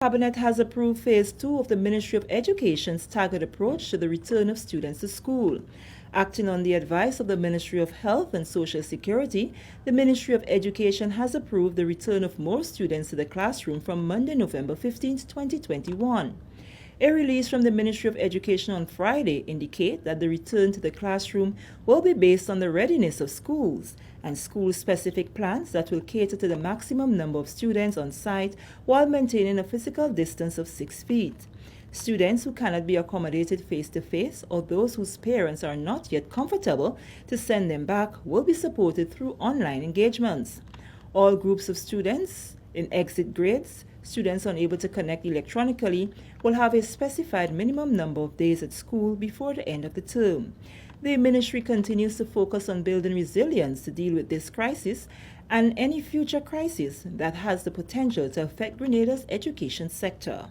Cabinet has approved Phase 2 of the Ministry of Education's targeted approach to the return of students to school. Acting on the advice of the Ministry of Health and Social Security, the Ministry of Education has approved the return of more students to the classroom from Monday, November 15, 2021. A release from the Ministry of Education on Friday indicates that the return to the classroom will be based on the readiness of schools and school-specific plans that will cater to the maximum number of students on site while maintaining a physical distance of 6 feet. Students who cannot be accommodated face-to-face or those whose parents are not yet comfortable to send them back will be supported through online engagements. All groups of students in exit grades, students unable to connect electronically, will have a specified minimum number of days at school before the end of the term. The ministry continues to focus on building resilience to deal with this crisis and any future crisis that has the potential to affect Grenada's education sector.